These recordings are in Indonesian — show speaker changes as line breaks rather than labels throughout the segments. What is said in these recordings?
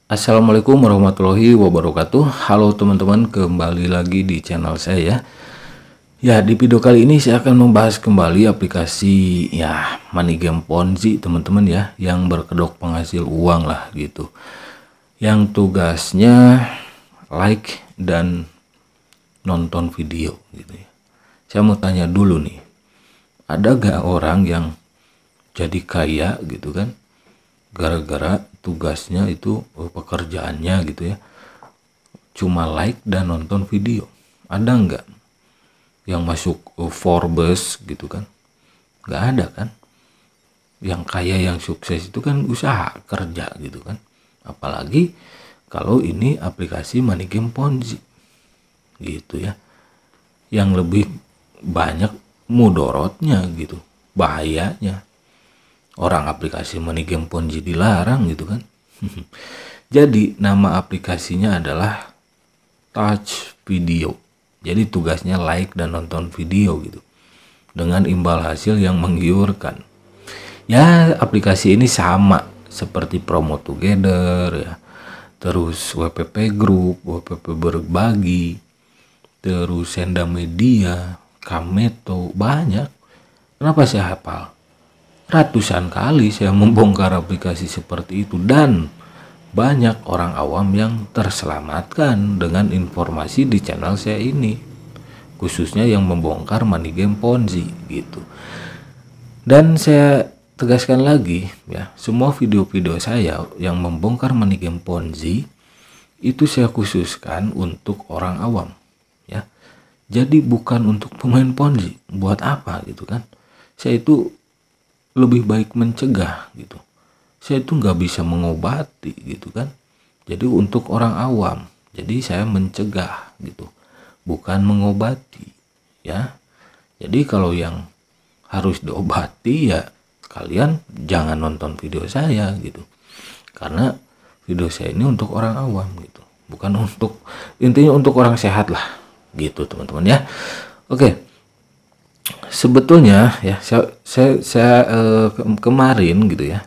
Assalamualaikum warahmatullahi wabarakatuh. Halo teman-teman, kembali lagi di channel saya. Ya, di video kali ini saya akan membahas kembali aplikasi money game Ponzi teman-teman ya, yang berkedok penghasil uang lah gitu. Yang tugasnya like dan nonton video gitu ya. Saya mau tanya dulu nih, ada gak orang yang jadi kaya gitu kan gara-gara tugasnya itu, pekerjaannya gitu ya, cuma like dan nonton video? Ada nggak yang masuk Forbes gitu kan? Nggak ada kan. Yang kaya yang sukses itu kan usaha kerja gitu kan, apalagi kalau ini aplikasi money game Ponzi gitu ya, yang lebih banyak mudorotnya gitu, bahayanya. Orang aplikasi money game Ponzi dilarang gitu kan. Jadi nama aplikasinya adalah Touch Video. Jadi tugasnya like dan nonton video gitu, dengan imbal hasil yang menggiurkan. Ya, aplikasi ini sama seperti Promo Together ya, terus WPP Group, WPP Berbagi, terus Senda Media, Kameto, banyak. Kenapa saya hafal? Ratusan kali saya membongkar aplikasi seperti itu, dan banyak orang awam yang terselamatkan dengan informasi di channel saya ini, khususnya yang membongkar money game Ponzi gitu. Dan saya tegaskan lagi ya, semua video-video saya yang membongkar money game Ponzi itu saya khususkan untuk orang awam ya. Jadi bukan untuk pemain Ponzi. Buat apa gitu kan? Saya itu lebih baik mencegah gitu. Saya itu nggak bisa mengobati gitu kan. Jadi untuk orang awam. Jadi saya mencegah gitu, bukan mengobati ya. Jadi kalau yang harus diobati ya kalian jangan nonton video saya gitu. Karena video saya ini untuk orang awam gitu, bukan untuk, intinya untuk orang sehat lah gitu teman-teman ya. Oke. Sebetulnya ya saya kemarin gitu ya,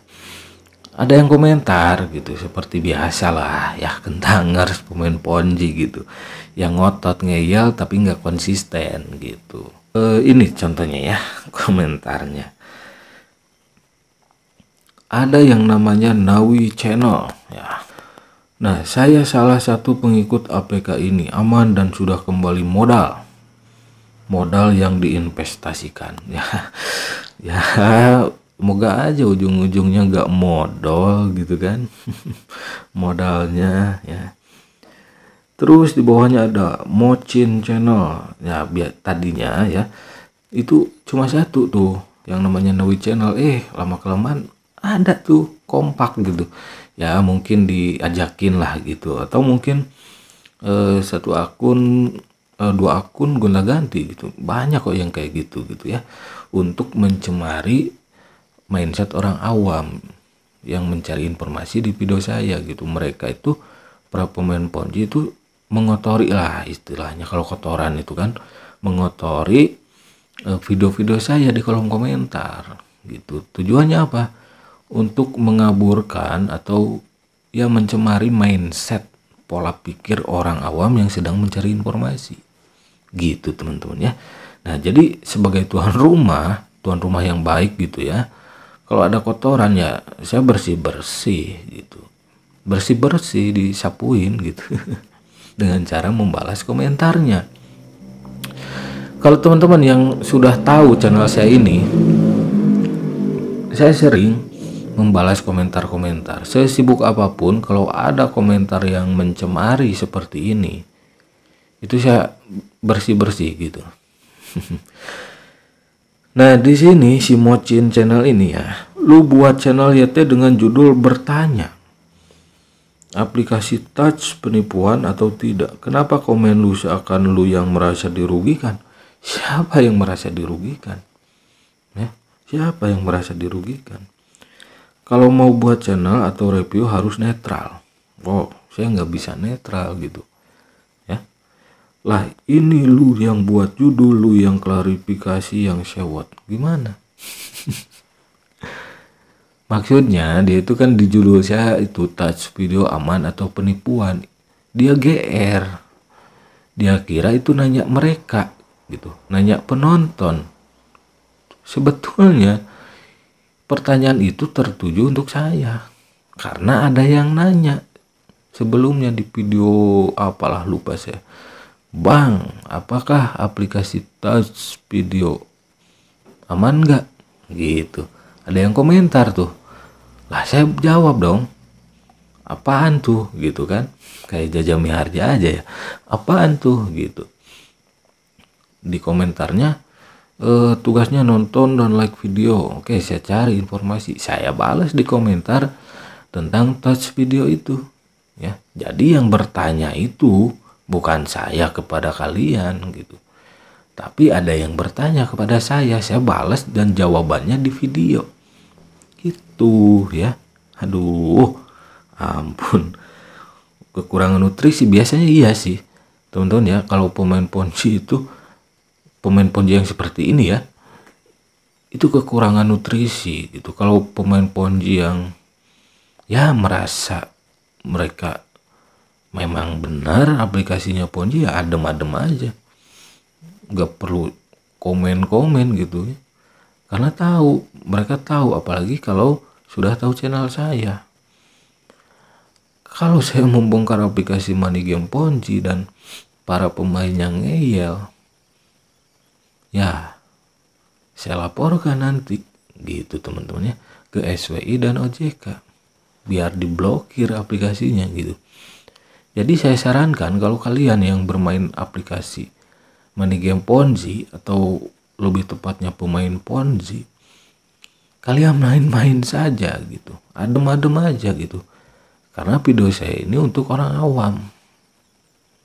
ada yang komentar gitu seperti biasa lah ya, kentangers pemain Ponzi gitu, yang ngotot ngeyel tapi nggak konsisten gitu. Ini contohnya ya komentarnya. Ada yang namanya Nawi Channel ya. Nah, saya salah satu pengikut APK ini, aman dan sudah kembali modal yang diinvestasikan ya. Ya semoga aja ujung-ujungnya nggak modal gitu kan. Modalnya ya. Terus di bawahnya ada Mochin Channel ya, biar tadinya ya itu cuma satu tuh yang namanya Nawi Channel, lama kelamaan ada tuh kompak gitu ya, mungkin diajakin lah gitu, atau mungkin satu akun, dua akun gonta ganti gitu. Banyak kok yang kayak gitu ya, untuk mencemari mindset orang awam yang mencari informasi di video saya gitu. Mereka itu para pemain Ponzi itu mengotori lah istilahnya, kalau kotoran itu kan, mengotori video-video saya di kolom komentar gitu. Tujuannya apa? Untuk mengaburkan atau ya mencemari mindset, pola pikir orang awam yang sedang mencari informasi gitu teman-teman ya. Nah, jadi sebagai tuan rumah yang baik gitu ya, kalau ada kotoran ya saya bersih gitu, disapuin gitu dengan cara membalas komentarnya. Kalau teman-teman yang sudah tahu channel saya ini, saya sering membalas komentar-komentar. Sesibuk apapun, kalau ada komentar yang mencemari seperti ini, itu saya bersih gitu. Nah, di sini si Mochin Channel ini ya, lu buat channel YT dengan judul bertanya, aplikasi touch penipuan atau tidak. Kenapa komen lu seakan lu yang merasa dirugikan? Siapa yang merasa dirugikan? Ya, siapa yang merasa dirugikan? Kalau mau buat channel atau review harus netral. Oh, saya nggak bisa netral gitu. Lah, ini lu yang buat judul, lu yang klarifikasi, yang sewot. Gimana? Maksudnya dia itu kan di judul saya itu touch video aman atau penipuan. Dia GR. Dia kira itu nanya mereka gitu, nanya penonton. Sebetulnya pertanyaan itu tertuju untuk saya. Karena ada yang nanya sebelumnya di video apalah lupa saya. Bang, apakah aplikasi touch video aman nggak? Gitu. Ada yang komentar tuh. Lah saya jawab dong. Apaan tuh gitu kan? Kayak Jaja Miharja aja ya. Apaan tuh gitu. Di komentarnya tugasnya nonton dan like video. Oke, saya cari informasi. Saya balas di komentar tentang touch video itu. Ya, jadi yang bertanya itu bukan saya kepada kalian gitu. Tapi ada yang bertanya kepada saya balas dan jawabannya di video. Gitu ya. Aduh, ampun. Kekurangan nutrisi biasanya iya sih. Teman-teman ya, kalau pemain ponzi yang seperti ini ya, itu kekurangan nutrisi gitu. Kalau pemain ponzi yang ya merasa mereka memang benar aplikasinya ponzi, ya adem-adem aja, nggak perlu komen-komen gitu ya, karena mereka tahu, apalagi kalau sudah tahu channel saya. Kalau saya membongkar aplikasi money game ponzi dan para pemain yang ngeyel, ya saya laporkan nanti gitu teman-teman ya, ke SWI dan OJK biar diblokir aplikasinya gitu. Jadi saya sarankan kalau kalian yang bermain aplikasi money game ponzi atau lebih tepatnya pemain ponzi, kalian main-main saja gitu, adem-adem aja gitu. Karena video saya ini untuk orang awam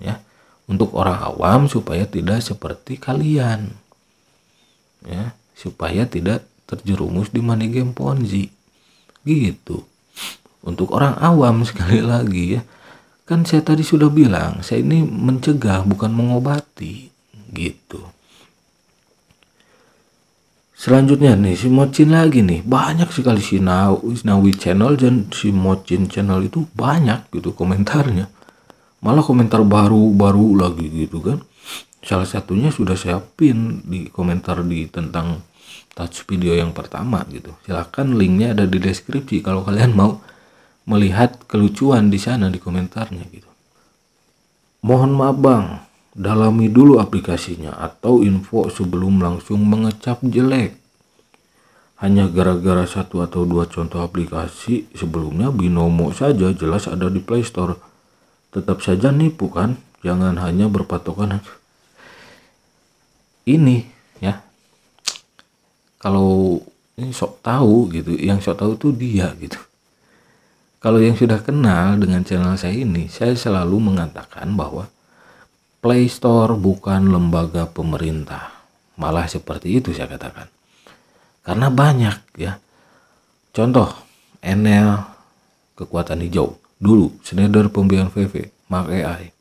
ya, untuk orang awam supaya tidak seperti kalian ya, supaya tidak terjerumus di money game ponzi gitu. Untuk orang awam sekali lagi ya, kan saya tadi sudah bilang saya ini mencegah bukan mengobati gitu. Selanjutnya nih si Mocin lagi nih, banyak sekali si Nawi channel dan si Mocin channel itu banyak gitu komentarnya, malah komentar baru lagi gitu kan. Salah satunya sudah saya pin di komentar di tentang touch video yang pertama gitu. Silahkan linknya ada di deskripsi kalau kalian mau melihat kelucuan di sana di komentarnya gitu. Mohon maaf bang, dalami dulu aplikasinya atau info sebelum langsung mengecap jelek. Hanya gara-gara satu atau dua contoh aplikasi sebelumnya Binomo saja jelas ada di Play Store. Tetap saja nipu kan? Jangan hanya berpatokan ini ya. Kalau ini sok tahu gitu, yang sok tahu tuh dia gitu. Kalau yang sudah kenal dengan channel saya ini, saya selalu mengatakan bahwa Play Store bukan lembaga pemerintah. Malah seperti itu saya katakan. Karena banyak ya. Contoh, NL kekuatan hijau. Dulu, Schneider pembiayaan VV, Mark AI.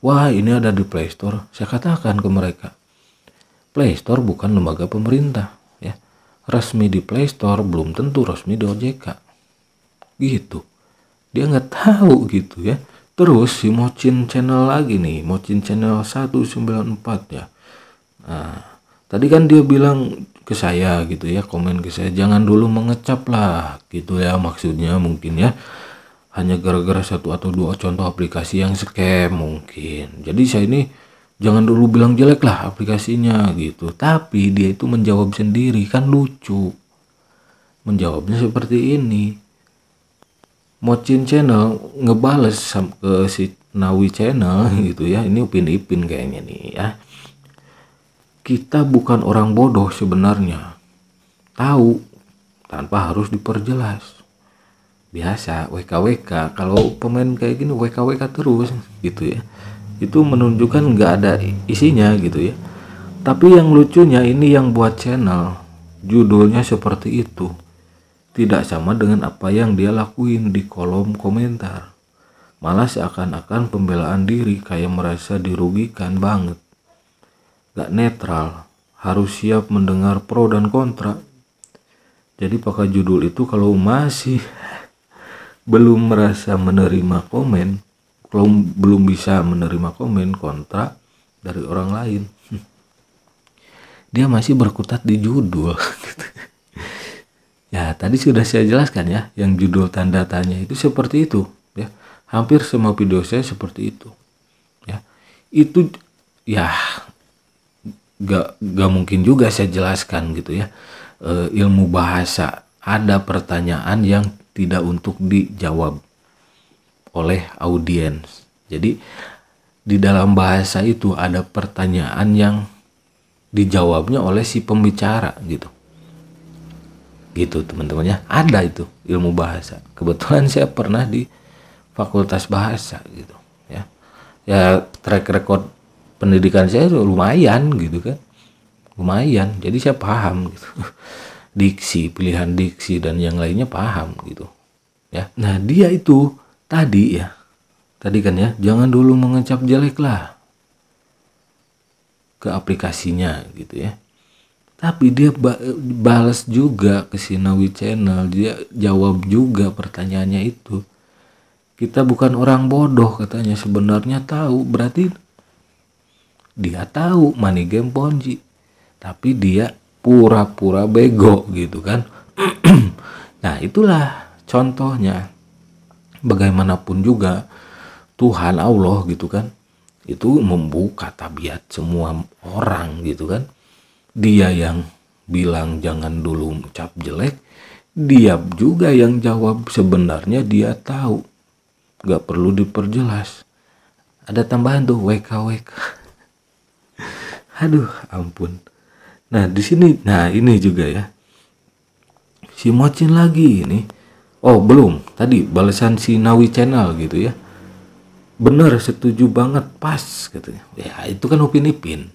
Wah, ini ada di Play Store. Saya katakan ke mereka, Play Store bukan lembaga pemerintah. Ya. Resmi di Play Store belum tentu resmi di OJK. Gitu. Dia nggak tahu gitu ya. Terus si Mocin channel lagi nih, Mocin channel 194 ya. Nah, tadi kan dia bilang ke saya gitu ya, komen ke saya, jangan dulu mengecap lah gitu ya, maksudnya mungkin ya. Hanya gara-gara satu atau dua contoh aplikasi yang scam mungkin. Jadi saya ini jangan dulu bilang jelek lah aplikasinya gitu. Tapi dia itu menjawab sendiri, kan lucu. Menjawabnya seperti ini. Mocin channel ngebales ke si Nawi channel gitu ya. Ini Upin Ipin kayaknya nih ya. Kita bukan orang bodoh sebenarnya. Tahu tanpa harus diperjelas. Biasa WKWK, kalau pemain kayak gini WKWK terus gitu ya. Itu menunjukkan nggak ada isinya gitu ya. Tapi yang lucunya ini yang buat channel judulnya seperti itu. Tidak sama dengan apa yang dia lakuin di kolom komentar. Malah seakan-akan pembelaan diri, kayak merasa dirugikan banget. Gak netral, harus siap mendengar pro dan kontra. Jadi pakai judul itu kalau masih belum merasa menerima komen, kalau belum bisa menerima komen kontra dari orang lain, dia masih berkutat di judul. Ya tadi sudah saya jelaskan ya, yang judul tanda tanya itu seperti itu ya. Hampir semua video saya seperti itu ya. Itu ya gak mungkin juga saya jelaskan gitu ya. Ilmu bahasa, ada pertanyaan yang tidak untuk dijawab oleh audiens. Jadi di dalam bahasa itu ada pertanyaan yang dijawabnya oleh si pembicara gitu. Gitu teman-teman ya, ada itu ilmu bahasa. Kebetulan saya pernah di fakultas bahasa gitu ya. Ya track record pendidikan saya lumayan gitu kan. Lumayan, jadi saya paham gitu. Diksi, pilihan diksi dan yang lainnya paham gitu ya. Nah dia itu tadi ya, tadi kan ya, jangan dulu mengecap jelek lah ke aplikasinya gitu ya. Tapi dia balas juga ke Sinawi Channel, dia jawab juga pertanyaannya itu. Kita bukan orang bodoh katanya, sebenarnya tahu, berarti dia tahu money game Ponzi, tapi dia pura-pura bego gitu kan. Nah itulah contohnya. Bagaimanapun juga Tuhan Allah gitu kan, itu membuka tabiat semua orang gitu kan. Dia yang bilang jangan dulu ucap jelek, dia juga yang jawab sebenarnya dia tahu, gak perlu diperjelas. Ada tambahan tuh WKWK. Aduh ampun. Nah di sini, nah ini juga ya, si Mocin lagi ini. Oh belum, tadi balasan si Nawi Channel gitu ya. Bener, setuju banget, pas katanya. Ya itu kan Upin Ipin.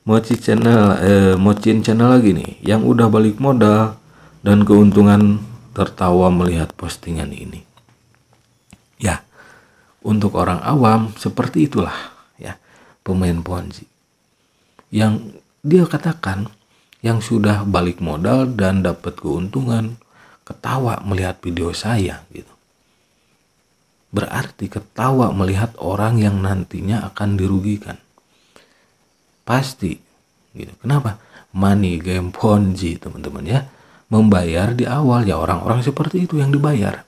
Mocin channel lagi nih, yang udah balik modal dan keuntungan tertawa melihat postingan ini. Ya, untuk orang awam seperti itulah ya pemain Ponzi. Yang dia katakan yang sudah balik modal dan dapat keuntungan ketawa melihat video saya gitu. Berarti ketawa melihat orang yang nantinya akan dirugikan. Pasti gitu. Kenapa? Money game Ponzi teman-teman ya. Membayar di awal ya, orang-orang seperti itu yang dibayar.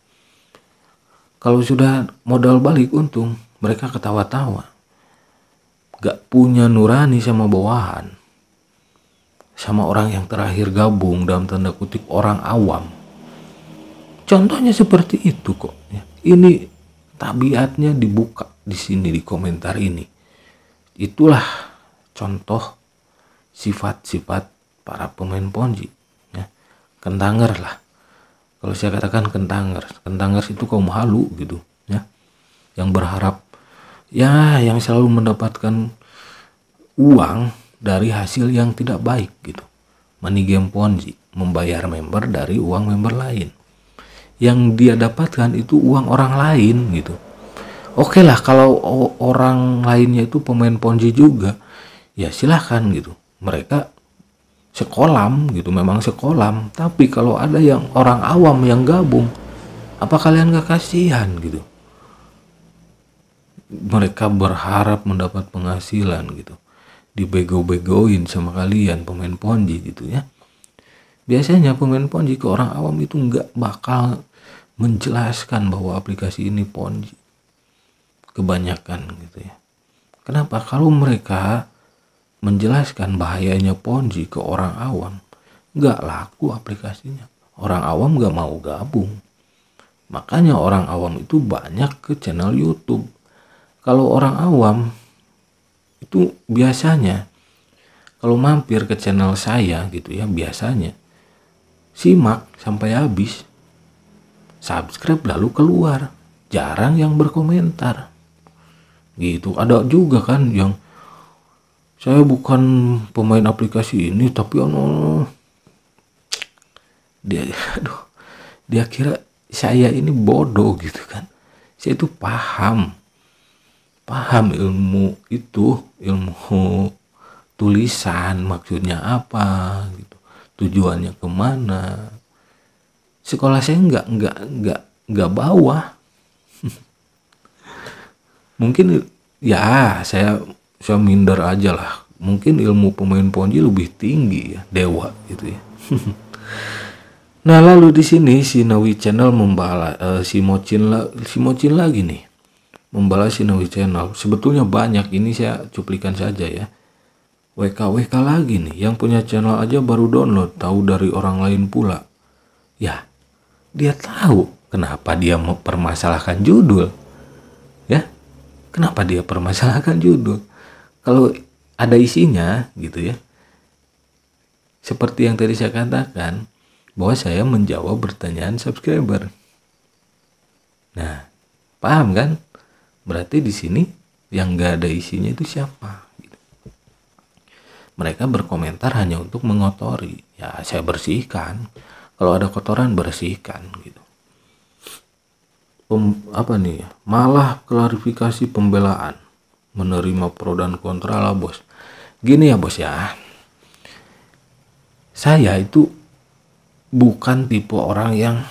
Kalau sudah modal balik untung, mereka ketawa-tawa. Gak punya nurani sama bawahan. Sama orang yang terakhir gabung dalam tanda kutip orang awam. Contohnya seperti itu kok ya. Ini tabiatnya dibuka di sini di komentar ini. Itulah contoh sifat-sifat para pemain Ponzi ya. Kentanger lah. Kalau saya katakan kentanger itu kaum halu gitu ya. Yang berharap ya, yang selalu mendapatkan uang dari hasil yang tidak baik gitu. Money game Ponzi, membayar member dari uang member lain. Yang dia dapatkan itu uang orang lain gitu. Oke lah kalau orang lainnya itu pemain Ponzi juga, ya silahkan gitu. Mereka sekolam gitu, memang sekolam. Tapi kalau ada yang orang awam yang gabung, apa kalian gak kasihan gitu? Mereka berharap mendapat penghasilan gitu, dibego-begoin sama kalian pemain Ponzi gitu ya. Biasanya pemain Ponzi ke orang awam itu nggak bakal menjelaskan bahwa aplikasi ini Ponzi, kebanyakan gitu ya. Kenapa? Kalau mereka menjelaskan bahayanya Ponzi ke orang awam, nggak laku aplikasinya. Orang awam nggak mau gabung. Makanya orang awam itu banyak ke channel YouTube. Kalau orang awam itu biasanya kalau mampir ke channel saya gitu ya, biasanya simak sampai habis, subscribe lalu keluar, jarang yang berkomentar gitu. Ada juga kan yang saya bukan pemain aplikasi ini tapi dia kira saya ini bodoh gitu kan. Saya itu paham ilmu itu, ilmu tulisan maksudnya apa gitu, tujuannya kemana. Sekolah saya nggak bawa. Mungkin ya saya minder aja lah. Mungkin ilmu pemain ponji lebih tinggi ya, dewa gitu ya. Nah, lalu di sini si Nawi Channel membalas si Mocin lagi nih. Membalas si Nawi Channel. Sebetulnya banyak, ini saya cuplikan saja ya. WK lagi nih, yang punya channel aja baru download, tahu dari orang lain pula. Ya, dia tahu kenapa dia mempermasalahkan judul. Ya, kenapa dia permasalahkan judul? Kalau ada isinya gitu ya. Seperti yang tadi saya katakan, bahwa saya menjawab pertanyaan subscriber. Nah, paham kan? Berarti di sini yang nggak ada isinya itu siapa? Gitu. Mereka berkomentar hanya untuk mengotori. Ya, saya bersihkan. Kalau ada kotoran bersihkan gitu. Malah klarifikasi pembelaan, menerima pro dan kontra lah bos. Gini ya bos ya. Saya itu bukan tipe orang yang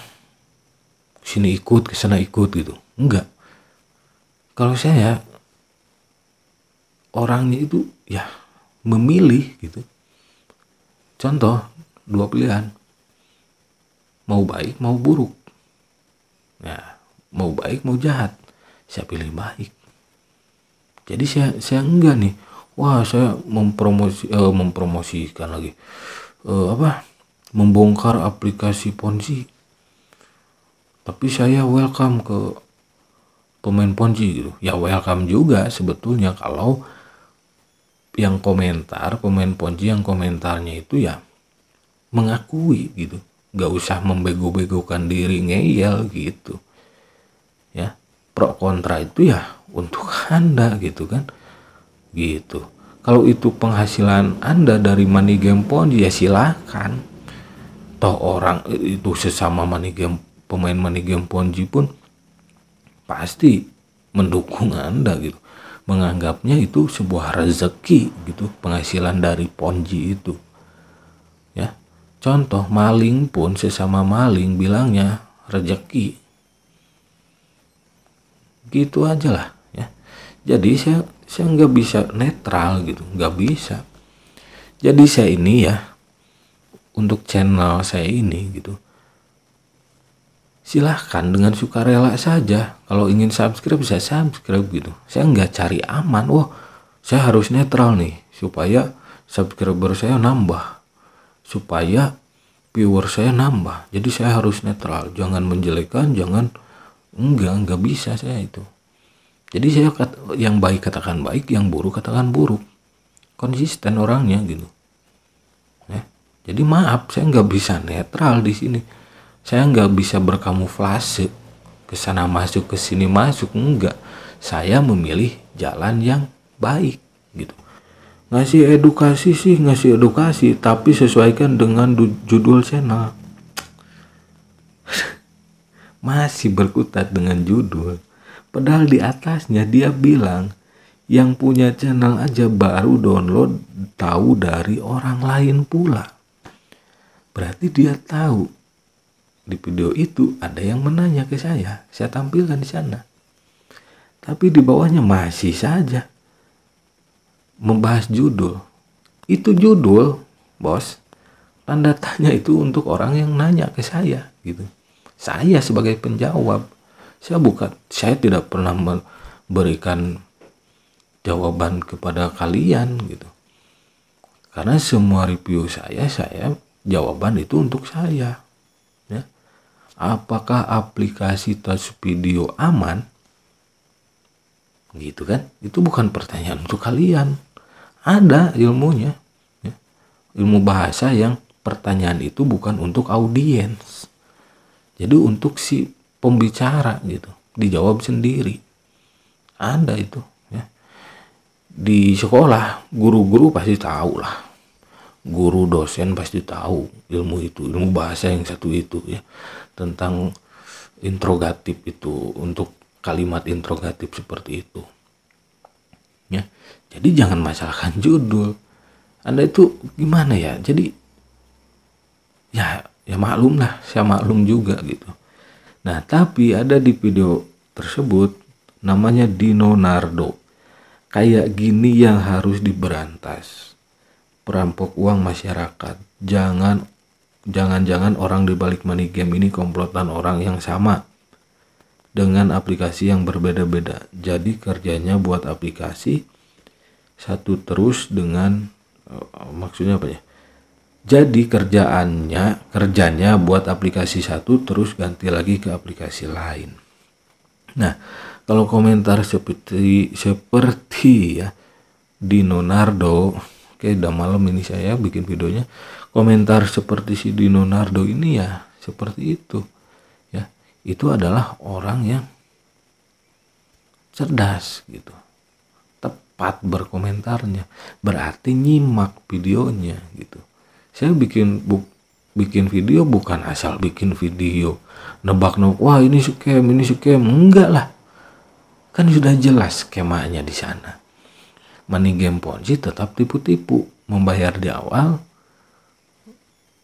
sini ikut, kesana ikut gitu. Enggak. Kalau saya orangnya itu ya memilih gitu. Contoh, 2 pilihan. Mau baik, mau buruk. Ya, mau baik, mau jahat. Saya pilih baik. Jadi saya enggak nih. Wah, saya mempromosikan lagi. Membongkar aplikasi Ponzi. Tapi saya welcome ke pemain Ponzi gitu. Ya welcome juga sebetulnya kalau yang komentar pemain Ponzi yang komentarnya itu ya mengakui gitu. Gak usah membego-begokan diri ngeyel gitu. Ya, pro kontra itu ya untuk Anda gitu kan. Gitu. Kalau itu penghasilan Anda dari money game Ponzi ya silakan. Toh orang itu sesama pemain money game Ponzi pun pasti mendukung Anda gitu, menganggapnya itu sebuah rezeki gitu, penghasilan dari Ponzi itu ya. Contoh, maling pun sesama maling bilangnya rezeki gitu aja lah ya. Jadi saya nggak bisa netral gitu, nggak bisa. Jadi saya ini ya, untuk channel saya ini gitu, silahkan dengan sukarela saja. Kalau ingin subscribe bisa subscribe gitu. Saya nggak cari aman. Wah, saya harus netral nih supaya subscriber saya nambah, supaya viewer saya nambah. Jadi saya harus netral, jangan menjelekkan, jangan enggak bisa saya itu. Jadi saya yang baik katakan baik, yang buruk katakan buruk. Konsisten orangnya gitu. Jadi maaf, saya nggak bisa netral di sini. Saya nggak bisa berkamuflase ke sana masuk, ke sini masuk, enggak. Saya memilih jalan yang baik gitu. Ngasih edukasi sih, ngasih edukasi, tapi sesuaikan dengan judul channel. Masih berkutat dengan judul. Padahal di atasnya dia bilang yang punya channel aja baru download tahu dari orang lain pula. Berarti dia tahu di video itu ada yang menanya ke saya tampilkan di sana. Tapi di bawahnya masih saja membahas judul. Itu judul, bos. Tanda tanya itu untuk orang yang nanya ke saya gitu. Saya sebagai penjawab, saya tidak pernah memberikan jawaban kepada kalian gitu. Karena semua review saya jawaban itu untuk saya ya. Apakah aplikasi touch video aman gitu kan, itu bukan pertanyaan untuk kalian. Ada ilmunya ya. Ilmu bahasa yang pertanyaan itu bukan untuk audiens, jadi untuk si pembicara gitu, dijawab sendiri. Ada itu ya. Di sekolah guru-guru pasti tahu lah, guru dosen pasti tahu ilmu itu, ilmu bahasa yang satu itu ya, tentang interrogatif itu, untuk kalimat interrogatif seperti itu ya. Jadi jangan masalahkan judul Anda itu gimana ya. Jadi ya maklum lah, saya maklum juga gitu. Nah, tapi ada di video tersebut namanya Dino Nardo. Kayak gini yang harus diberantas. Perampok uang masyarakat. Jangan-jangan orang di balik money game ini komplotan orang yang sama dengan aplikasi yang berbeda-beda. Jadi kerjanya buat aplikasi satu terus dengan maksudnya apa ya? Jadi kerjanya buat aplikasi satu terus ganti lagi ke aplikasi lain. Nah, kalau komentar seperti ya Dino Nardo, oke, udah malam ini saya bikin videonya. Komentar seperti si Dino Nardo ini ya seperti itu. Ya, itu adalah orang yang cerdas gitu. Tepat berkomentarnya. Berarti nyimak videonya gitu. Saya bikin video bukan asal bikin video nebak-nebak, wah ini scam, enggak lah. Kan sudah jelas skemanya di sana. Money game Ponzi tetap tipu-tipu, membayar di awal,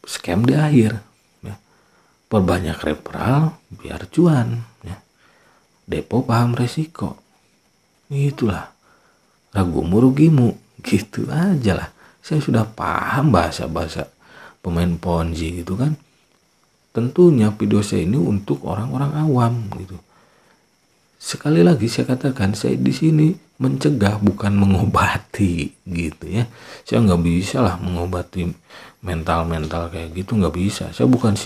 scam di akhir. Ya. Perbanyak referral biar cuan. Ya. Depo paham resiko. Itulah. Ragumu rugimu, gitu aja lah. Saya sudah paham bahasa-bahasa pemain Ponzi gitu kan. Tentunya video saya ini untuk orang-orang awam gitu. Sekali lagi saya katakan, saya di sini mencegah bukan mengobati gitu ya. Saya nggak bisa lah mengobati mental kayak gitu, nggak bisa. Saya bukan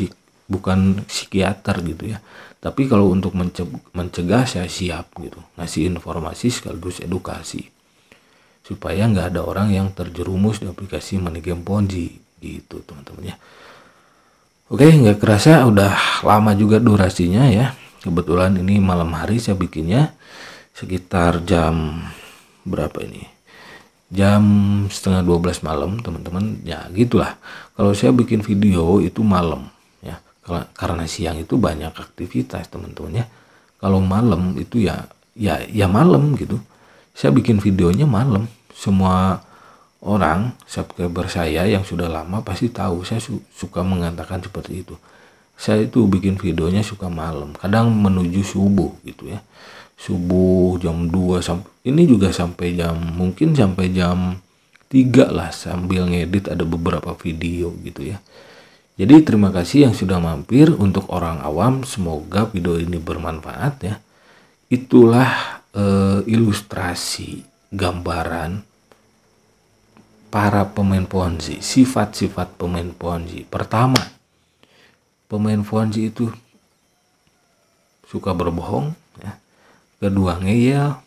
psikiater gitu ya. Tapi kalau untuk mencegah saya siap gitu, ngasih informasi sekaligus edukasi supaya nggak ada orang yang terjerumus di aplikasi money game Ponzi gitu teman-teman ya. Oke, nggak kerasa udah lama juga durasinya ya. Kebetulan ini malam hari saya bikinnya sekitar jam berapa ini? Jam setengah 12 malam teman-teman. Ya gitulah. Kalau saya bikin video itu malam ya. Karena siang itu banyak aktivitas teman-teman ya. Kalau malam itu ya malam gitu. Saya bikin videonya malam. Semua orang subscriber saya yang sudah lama pasti tahu saya suka mengatakan seperti itu. Saya itu bikin videonya suka malam, kadang menuju subuh gitu ya. Subuh jam 2 ini juga sampai mungkin sampai jam 3 lah sambil ngedit ada beberapa video gitu ya. Jadi terima kasih yang sudah mampir. Untuk orang awam semoga video ini bermanfaat ya. Itulah ilustrasi gambaran para pemain Ponzi, sifat-sifat pemain Ponzi. Pertama, pemain Ponzi itu suka berbohong ya. Kedua, ngeyel.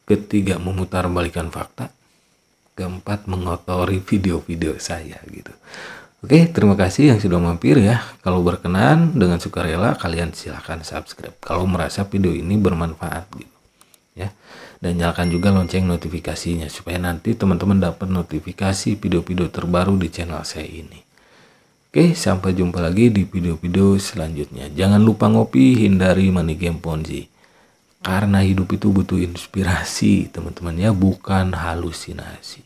Ketiga, memutarbalikan fakta. Keempat, mengotori video-video saya gitu. Oke, terima kasih yang sudah mampir ya. Kalau berkenan dengan sukarela kalian silahkan subscribe kalau merasa video ini bermanfaat gitu ya. Dan nyalakan juga lonceng notifikasinya supaya nanti teman-teman dapat notifikasi video-video terbaru di channel saya ini. Oke, sampai jumpa lagi di video-video selanjutnya. Jangan lupa ngopi, hindari money game Ponzi. Karena hidup itu butuh inspirasi teman-teman ya, bukan halusinasi.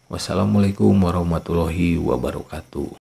Wassalamualaikum warahmatullahi wabarakatuh.